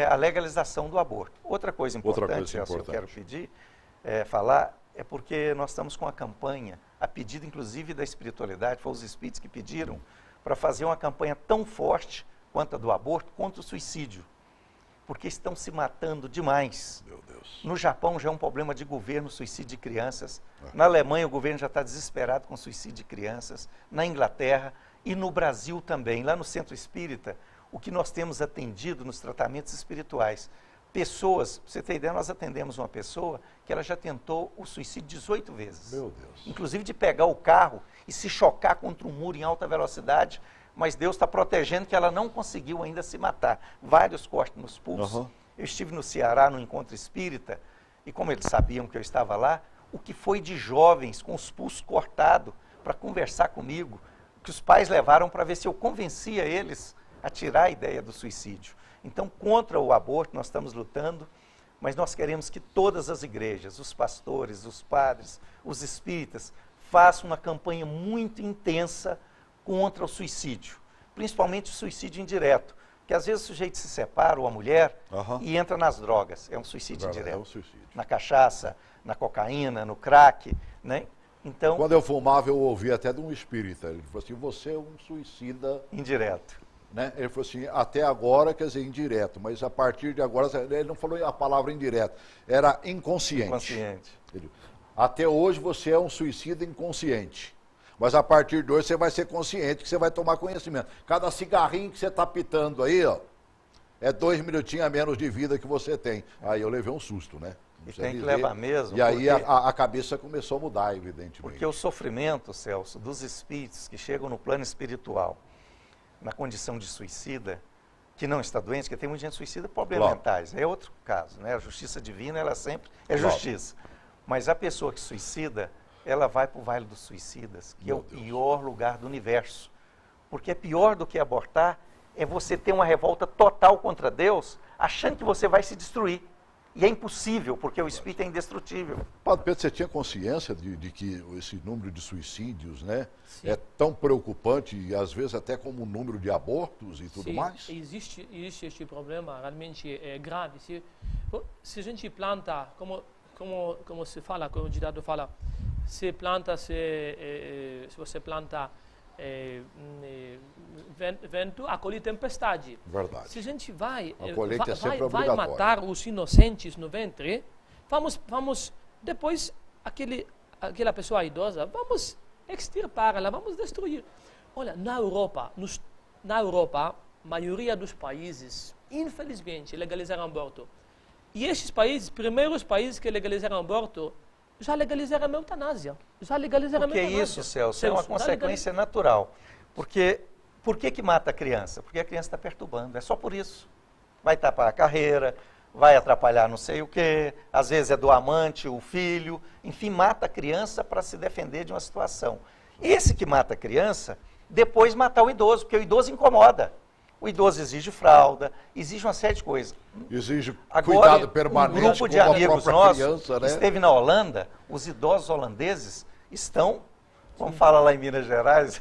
a legalização do aborto. Outra coisa importante, que eu quero pedir, falar, é porque nós estamos com a campanha, a pedido inclusive da espiritualidade, foram os espíritos que pediram, para fazer uma campanha tão forte quanto a do aborto, contra o suicídio. Porque estão se matando demais. Meu Deus. No Japão já é um problema de governo, suicídio de crianças. Na Alemanha o governo já está desesperado com suicídio de crianças. Na Inglaterra e no Brasil também. Lá no Centro Espírita, o que nós temos atendido nos tratamentos espirituais. Pessoas, para você ter ideia, nós atendemos uma pessoa que ela já tentou o suicídio 18 vezes. Meu Deus. Inclusive de pegar o carro e se chocar contra um muro em alta velocidade, mas Deus está protegendo que ela não conseguiu ainda se matar. Vários cortes nos pulsos. Eu estive no Ceará, no encontro espírita, e como eles sabiam que eu estava lá, o que foi de jovens com os pulsos cortados para conversar comigo, que os pais levaram para ver se eu convencia eles a tirar a ideia do suicídio. Então, contra o aborto, nós estamos lutando, mas nós queremos que todas as igrejas, os pastores, os padres, os espíritas, façam uma campanha muito intensa contra o suicídio, principalmente o suicídio indireto, que às vezes o sujeito se separa, ou a mulher, e entra nas drogas, é um suicídio indireto. É um suicídio. Na cachaça, na cocaína, no crack, né? Então, quando eu fumava, eu ouvi até de um espírita, ele falou assim, você é um suicida... indireto. Né? Ele falou assim, até agora, quer dizer, indireto, mas a partir de agora, ele não falou a palavra indireto, era inconsciente. Inconsciente. Até hoje você é um suicida inconsciente. Mas a partir de hoje você vai ser consciente, que você vai tomar conhecimento. Cada cigarrinho que você está pitando aí, ó, é 2 minutinhos a menos de vida que você tem. Aí eu levei um susto, né? E tem que levar mesmo. E aí a cabeça começou a mudar, evidentemente. Porque o sofrimento, Celso, dos espíritos que chegam no plano espiritual, na condição de suicida, que não está doente, porque tem muita gente suicida por problemas mentais. É outro caso, né? A justiça divina, ela sempre é justiça. Mas a pessoa que suicida, ela vai para o Vale dos Suicidas, que é o pior lugar do universo. Porque é pior do que abortar, é você ter uma revolta total contra Deus, achando que você vai se destruir. E é impossível, porque o espírito é indestrutível. Padre Pedro, você tinha consciência de que esse número de suicídios, né, é tão preocupante, e às vezes até como o número de abortos e tudo mais? Existe este problema, realmente é grave. Se a gente planta, como se fala, como o ditado fala, se você planta vento, acolhe tempestade. Verdade. Se a gente vai matar os inocentes no ventre, vamos depois aquela pessoa idosa, vamos extirpá-la, vamos destruir. Olha, na Europa, a maioria dos países, infelizmente, legalizaram aborto. E estes países, primeiros países que legalizaram aborto, já legalizaram a eutanásia. Porque isso, Celso, é uma consequência natural. Porque por que mata a criança? Porque a criança está perturbando, é só por isso. Vai tapar a carreira, vai atrapalhar não sei o quê, às vezes é do amante, o filho, enfim, mata a criança para se defender de uma situação. Esse que mata a criança, depois matar o idoso, porque o idoso incomoda. O idoso exige fralda, exige uma série de coisas. Exige Agora, cuidado permanente um grupo de com a amigos própria nossos criança, né? esteve na Holanda, os idosos holandeses estão, como fala lá em Minas Gerais,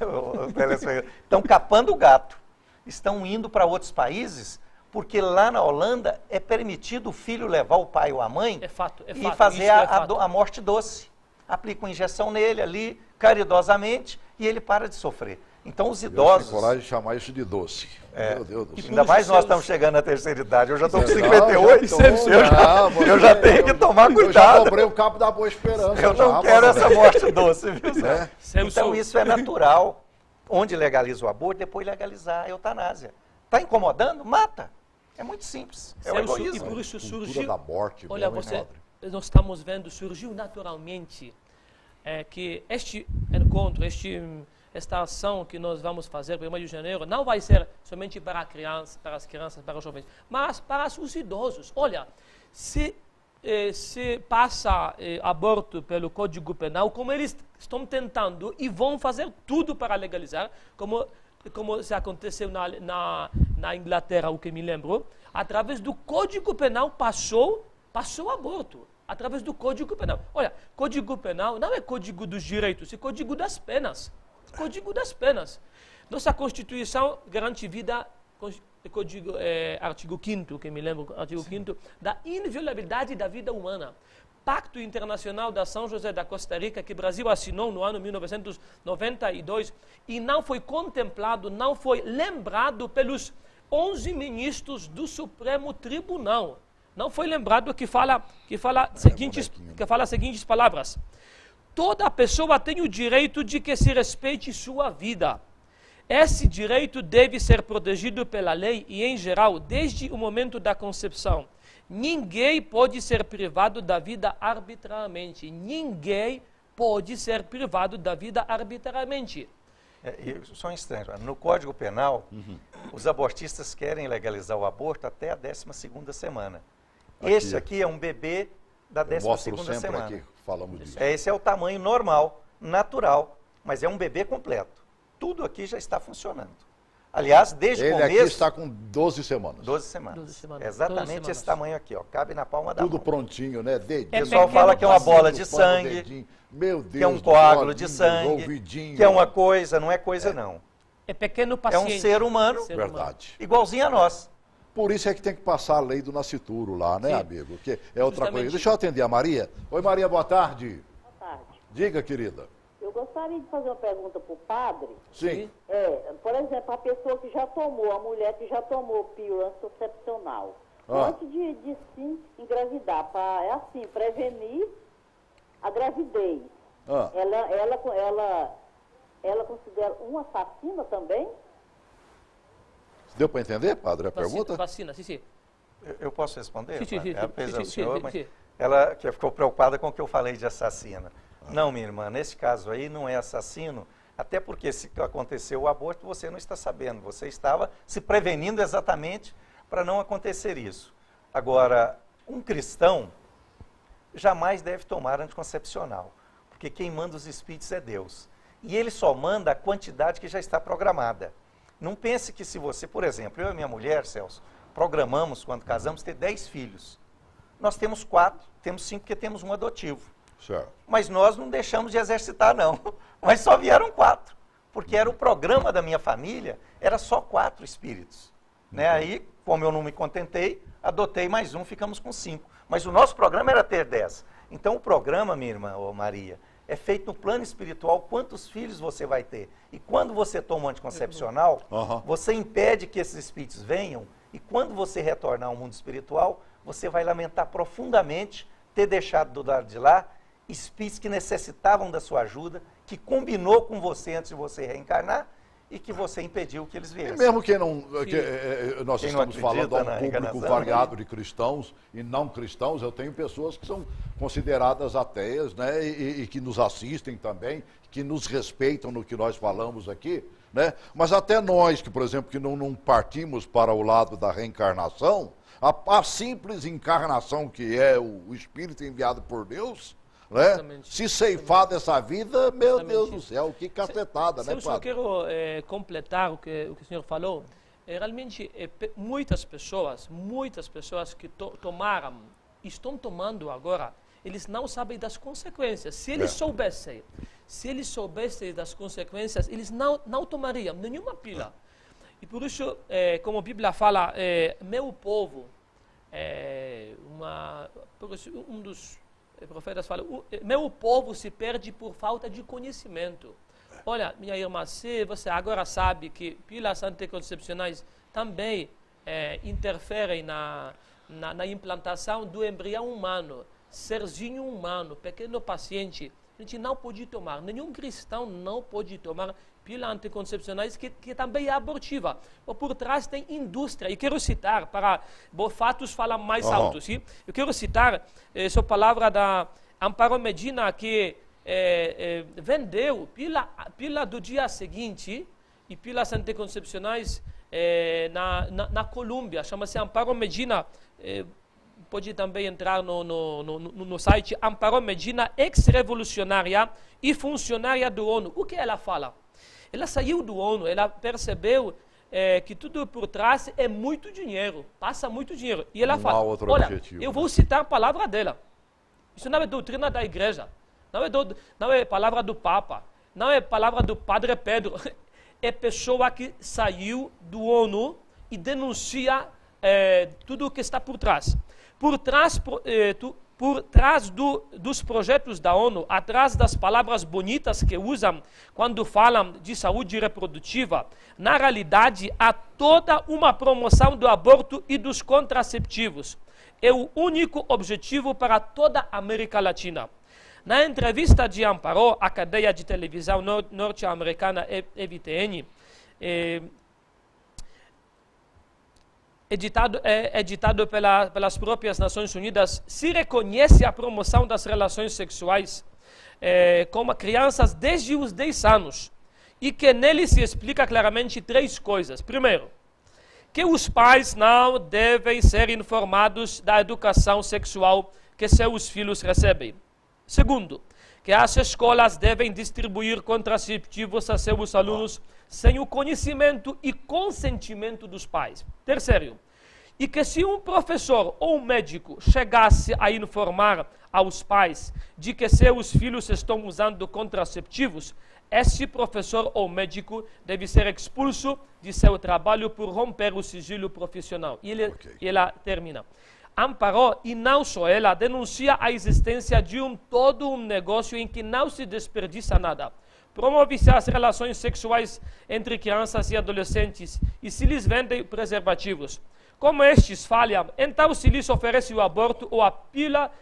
estão capando o gato. Estão indo para outros países, porque lá na Holanda é permitido o filho levar o pai ou a mãe e fazer a morte doce. Aplica uma injeção nele ali, caridosamente, e ele para de sofrer. Então os idosos... Eu coragem de chamar isso de doce. Meu Deus do céu. Ainda mais nós estamos chegando à terceira idade. Eu já estou com 58, eu eu já tenho que tomar cuidado. Eu já dobrei o cabo da Boa Esperança. Eu não quero essa morte doce, viu, Zé? Então isso é natural. Onde legaliza o aborto, depois legalizar a eutanásia. Está incomodando? Mata. É muito simples. É o egoísmo. E por isso surgiu... da morte. Olha, nós estamos vendo, surgiu naturalmente que este encontro, esta ação que nós vamos fazer no 1º de janeiro não vai ser somente para as crianças, para os jovens, mas para os idosos. Olha, se passa aborto pelo Código Penal, como eles estão tentando e vão fazer tudo para legalizar, como se aconteceu na Inglaterra, o que me lembro, através do Código Penal passou o aborto. Através do Código Penal. Olha, Código Penal não é Código dos Direitos, é Código das Penas. Código das Penas. Nossa Constituição garante vida, artigo 5º, que me lembro, artigo 5º, da inviolabilidade da vida humana. Pacto Internacional da São José da Costa Rica, que o Brasil assinou no ano 1992 e não foi contemplado, não foi lembrado pelos 11 ministros do Supremo Tribunal. Não foi lembrado que fala as seguintes palavras. Toda pessoa tem o direito de que se respeite sua vida. Esse direito deve ser protegido pela lei e, em geral, desde o momento da concepção. Ninguém pode ser privado da vida arbitrariamente. Ninguém pode ser privado da vida arbitrariamente. Só um instante. No Código Penal, os abortistas querem legalizar o aborto até a 12ª semana. Esse aqui é um bebê da 12ª semana. Aqui, falamos disso. Esse é o tamanho normal, natural, mas é um bebê completo. Tudo aqui já está funcionando. Aliás, desde o começo... Ele aqui está com 12 semanas. 12 semanas. Exatamente esse tamanho aqui, ó. Cabe na palma da mão. Tudo prontinho, né? O pessoal fala que é uma bola de sangue, meu Deus, que é um coágulo de sangue, que é uma coisa, não é coisa não. É pequeno paciente. É um ser humano, verdade, igualzinho a nós. Por isso é que tem que passar a lei do nascituro lá, né, amigo? Que é outra coisa. Deixa eu atender a Maria. Oi, Maria, boa tarde. Boa tarde. Diga, querida. Eu gostaria de fazer uma pergunta para o padre. Sim. Por exemplo, a pessoa que já tomou, a mulher que já tomou pílula anticoncepcional, antes de sim engravidar, para prevenir a gravidez, ela considera uma assassina também? Deu para entender, padre, a pergunta? Vacina, sim. Eu posso responder? Sim. Ela fez ao senhor, mas ela que ficou preocupada com o que eu falei de assassina. Não, minha irmã, nesse caso aí não é assassino, até porque se aconteceu o aborto, você não está sabendo, você estava se prevenindo exatamente para não acontecer isso. Agora, um cristão jamais deve tomar anticoncepcional, porque quem manda os espíritos é Deus. E ele só manda a quantidade que já está programada. Não pense que se você, por exemplo, eu e minha mulher, Celso, programamos, quando casamos, ter 10 filhos. Nós temos 4, temos 5 porque temos um adotivo. Certo. Mas nós não deixamos de exercitar, não. Mas só vieram 4, porque era o programa da minha família, era só 4 espíritos. Né? Aí, como eu não me contentei, adotei mais um, ficamos com 5. Mas o nosso programa era ter 10. Então, o programa, minha irmã, Maria, é feito no plano espiritual, quantos filhos você vai ter. E quando você toma um anticoncepcional, você impede que esses espíritos venham, e quando você retornar ao mundo espiritual, você vai lamentar profundamente ter deixado do lado de lá espíritos que necessitavam da sua ajuda, que combinou com você antes de você reencarnar, e que você impediu que eles viessem. E mesmo que não... nós estamos falando a um público variado de cristãos e não cristãos, eu tenho pessoas que são consideradas ateias, né, e que nos assistem também, que nos respeitam no que nós falamos aqui, né? Mas até nós, que, por exemplo, que não partimos para o lado da reencarnação, a simples encarnação que é o Espírito enviado por Deus... Né? Se ceifar dessa vida, meu Deus do céu, que cacetada, né, padre? Eu só quero completar o que o senhor falou. realmente muitas pessoas que estão tomando agora, eles não sabem das consequências. Se eles soubessem das consequências, eles não tomariam nenhuma pílula. E por isso, como a Bíblia fala, meu povo, um dos profetas fala, meu povo se perde por falta de conhecimento. Olha, minha irmã, se você agora sabe que pílulas anticoncepcionais também interferem na implantação do embrião humano, serzinho humano, pequeno paciente, a gente não pode tomar, nenhum cristão não pode tomar pílulas anticoncepcionais que também é abortiva. Por trás tem indústria. E quero citar, para fatos falam mais alto, sim? Eu quero citar essa palavra da Amparo Medina, que vendeu pílula do dia seguinte e pílulas anticoncepcionais na Colômbia. Chama-se Amparo Medina. Pode também entrar no site Amparo Medina, ex-revolucionária e funcionária do ONU. O que ela fala? Ela saiu do ONU, ela percebeu que tudo por trás é muito dinheiro, passa muito dinheiro. E ela fala, olha, eu vou citar a palavra dela. Isso não é doutrina da igreja, não é palavra do Papa, não é palavra do Padre Pedro. É pessoa que saiu do ONU e denuncia tudo o que está por trás. Por trás dos projetos da ONU, atrás das palavras bonitas que usam quando falam de saúde reprodutiva, na realidade há toda uma promoção do aborto e dos contraceptivos. É o único objetivo para toda a América Latina. Na entrevista de Amparo, a cadeia de televisão norte-americana EWTN, editado pelas próprias Nações Unidas, se reconhece a promoção das relações sexuais com crianças desde os 10 anos e que nele se explica claramente 3 coisas. Primeiro, que os pais não devem ser informados da educação sexual que seus filhos recebem. Segundo, que as escolas devem distribuir contraceptivos a seus alunos sem o conhecimento e consentimento dos pais. Terceiro, e que se um professor ou um médico chegasse a informar aos pais de que seus filhos estão usando contraceptivos, esse professor ou médico deve ser expulso de seu trabalho por romper o sigilo profissional. E ela termina. Amparo, e não só ela, denuncia a existência de todo um negócio em que não se desperdiça nada. Promove-se as relações sexuais entre crianças e adolescentes e se lhes vendem preservativos. Como estes falham, então se lhes oferece o aborto ou a pílula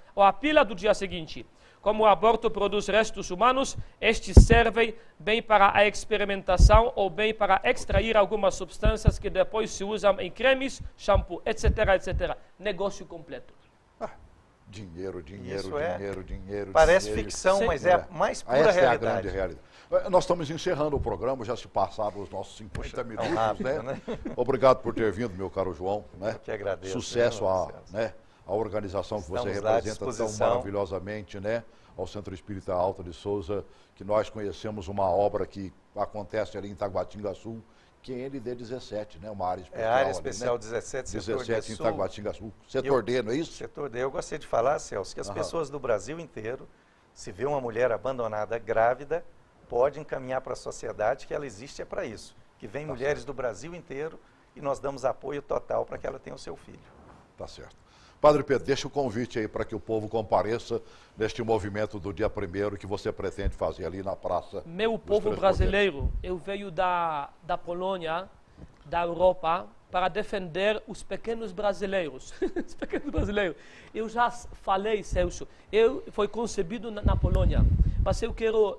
do dia seguinte. Como o aborto produz restos humanos, estes servem bem para a experimentação ou bem para extrair algumas substâncias que depois se usam em cremes, shampoo, etc, etc. Negócio completo. Dinheiro. Parece dinheiro. ficção, Sim. mas é a mais pura Essa realidade. é a grande realidade. Nós estamos encerrando o programa, já se passaram os nossos 50 minutos, rápido, né? Obrigado por ter vindo, meu caro João. Né? Eu que agradeço. Sucesso à organização que você representa tão maravilhosamente, né? Ao Centro Espírita Alta de Souza, que nós conhecemos uma obra que acontece ali em Taguatinga Sul, que é ND17, né? Uma área especial. É a área especial ali, né? 17, setor 17 em Taguatinga Sul. Setor D, não é isso? Setor D. Eu gostaria de falar, Celso, que as pessoas do Brasil inteiro, se vê uma mulher abandonada grávida, pode encaminhar para a sociedade que ela existe para isso. Que vem mulheres do Brasil inteiro e nós damos apoio total para que ela tenha o seu filho. Tá certo. Padre Pedro, deixa o convite aí para que o povo compareça neste movimento do dia 1º que você pretende fazer ali na praça. Meu povo brasileiro, eu venho da Polônia, da Europa, para defender os pequenos brasileiros. Os pequenos brasileiros. Eu já falei, Celso, eu fui concebido na Polônia, mas eu quero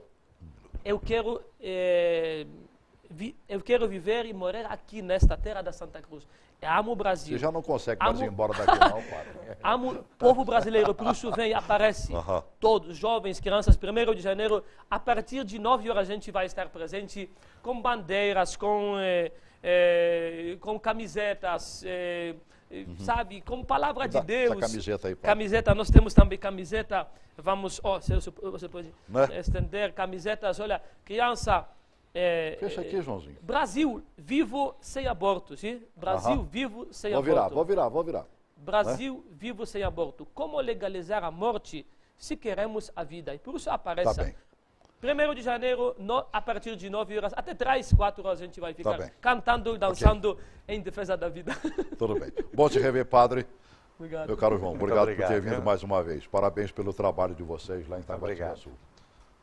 viver e morar aqui nesta terra da Santa Cruz. Eu amo o Brasil. Você já não consegue mais ir embora daqui não, padre. Amo o povo brasileiro, por isso vem, aparece. Todos, jovens, crianças, 1º de janeiro, a partir de 9 horas a gente vai estar presente com bandeiras, com camisetas, sabe, com palavra de Deus. Essa camiseta aí, padre. Camiseta, nós temos também camiseta, vamos, você pode estender camisetas, olha, criança, Fecha aqui, Joãozinho. Brasil vivo sem aborto, sim? Brasil vivo sem aborto. Vou virar. Brasil vivo sem aborto. Como legalizar a morte se queremos a vida? E por isso aparece. Tá bem. 1º de janeiro, a partir de 9 horas, até 3, 4 horas a gente vai ficar cantando, dançando em defesa da vida. Tudo bem. Bom te rever, padre. Obrigado. Meu caro João, obrigado por ter vindo mais uma vez. Parabéns pelo trabalho de vocês lá em Taguatinga-Sul.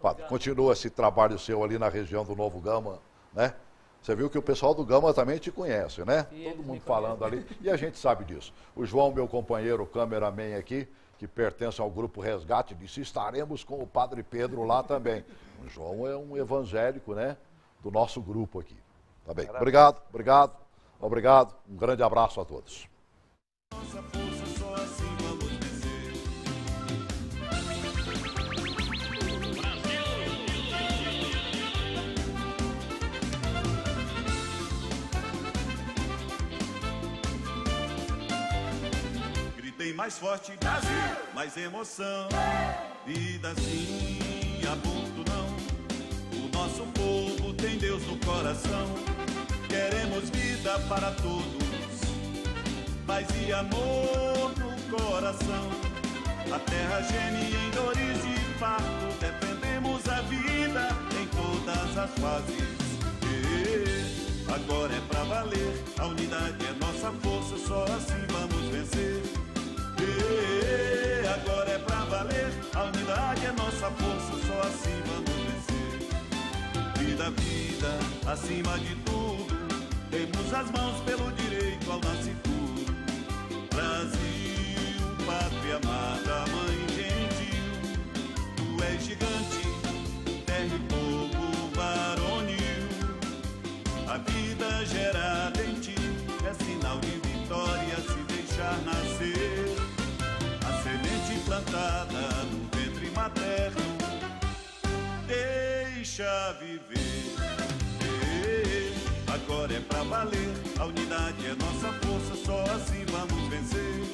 Padre, continua esse trabalho seu ali na região do Novo Gama, né? Você viu que o pessoal do Gama também te conhece, né? Sim, todo mundo falando ali. E a gente sabe disso. O João, meu companheiro, cameraman aqui, que pertence ao Grupo Resgate, disse, estaremos com o Padre Pedro lá também. O João é um evangélico, né? Do nosso grupo aqui. Tá bem. Obrigado. Um grande abraço a todos. Nossa força, só assim vamos vencer. Gritei mais forte, Brasil, mais emoção. Vida assim, aborto não. O nosso povo tem Deus no coração. Queremos vida para todos, paz e amor no coração. A terra geme em dores de parto. Defendemos a vida em todas as fases. Agora é pra valer. A unidade é nossa força. Só assim vamos vencer. Agora é pra valer. A unidade é nossa força. Só assim vamos vencer. Vida, acima de tudo. Temos as mãos pelo direito ao nascituro. Brasil, pátria amada, mãe gentil. Tu és gigante, terra e povo varonil. A vida gerada em ti é sinal de vitória se deixar nascer. A semente plantada no ventre materno, deixa viver. Agora é pra valer, a unidade é nossa força, só assim vamos vencer.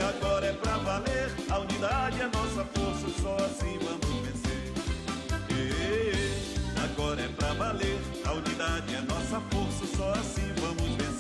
Agora é pra valer, a unidade é nossa força, só assim vamos vencer. Agora é pra valer, a unidade é nossa força, só assim vamos vencer.